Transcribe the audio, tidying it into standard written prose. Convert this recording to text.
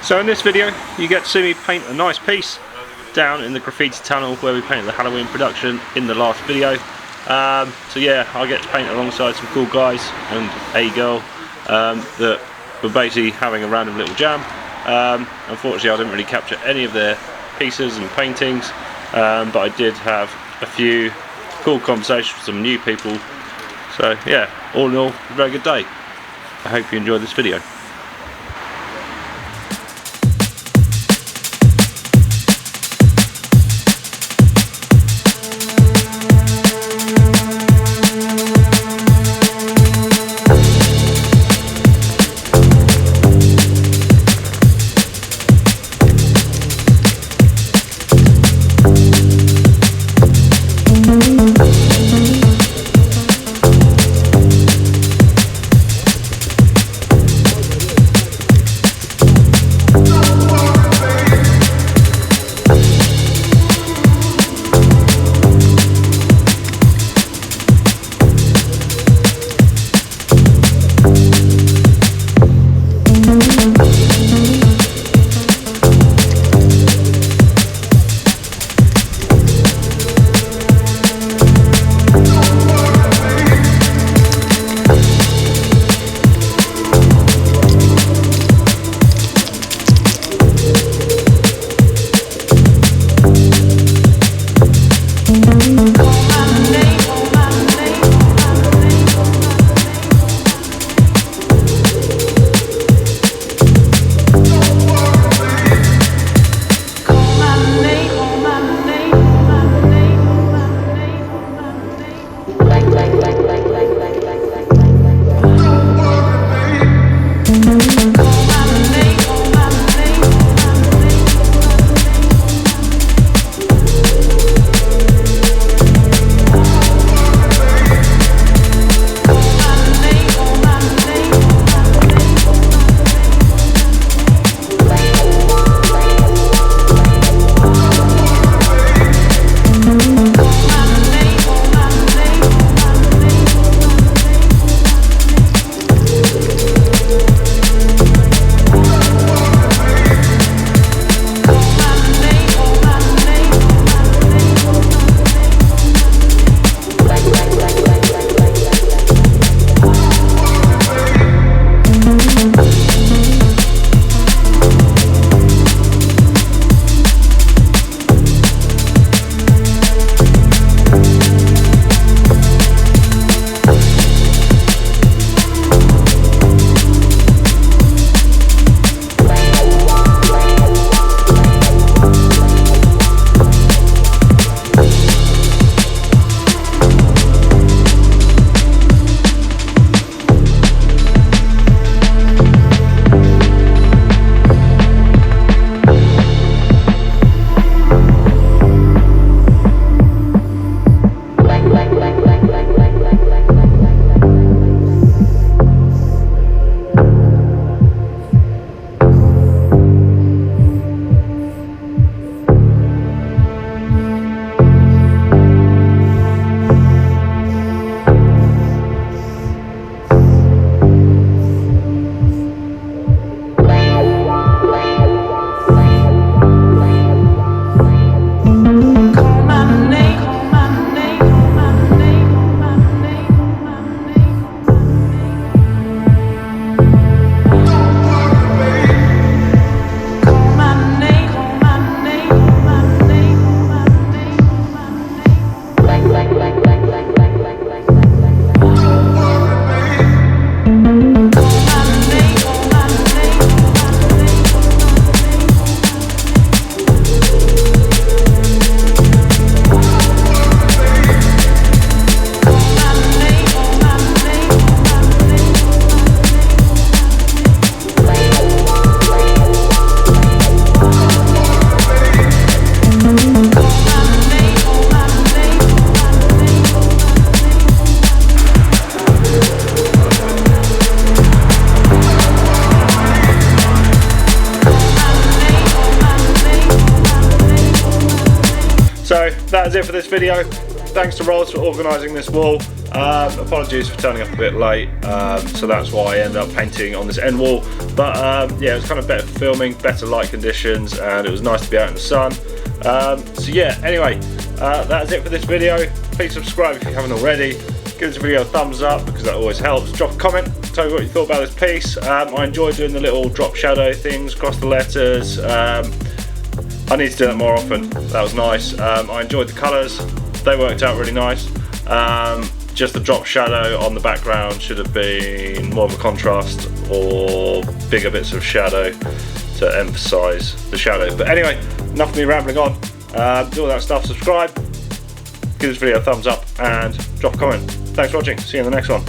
So in this video you get to see me paint a nice piece down in the Graffiti Tunnel where we painted the Halloween production in the last video. So yeah, I get to paint alongside some cool guys and a girl that were basically having a random little jam. Unfortunately I didn't really capture any of their pieces and paintings, but I did have a few cool conversations with some new people. So yeah, all in all, a very good day. I hope you enjoyed this video. So that is it for this video. thanks to Roz for organising this wall. Apologies for turning up a bit late, so that's why I ended up painting on this end wall. But yeah, it was kind of better for filming, better light conditions, and it was nice to be out in the sun. So yeah, anyway, that is it for this video. Please subscribe if you haven't already. Give this video a thumbs up because that always helps. Drop a comment, tell me what you thought about this piece. I enjoyed doing the little drop shadow things across the letters. I need to do that more often. That was nice. I enjoyed the colours, they worked out really nice. Just the drop shadow on the background should have been more of a contrast or bigger bits of shadow to emphasise the shadow. But anyway, enough of me rambling on. Do all that stuff, subscribe, give this video a thumbs up and drop a comment. Thanks for watching, see you in the next one.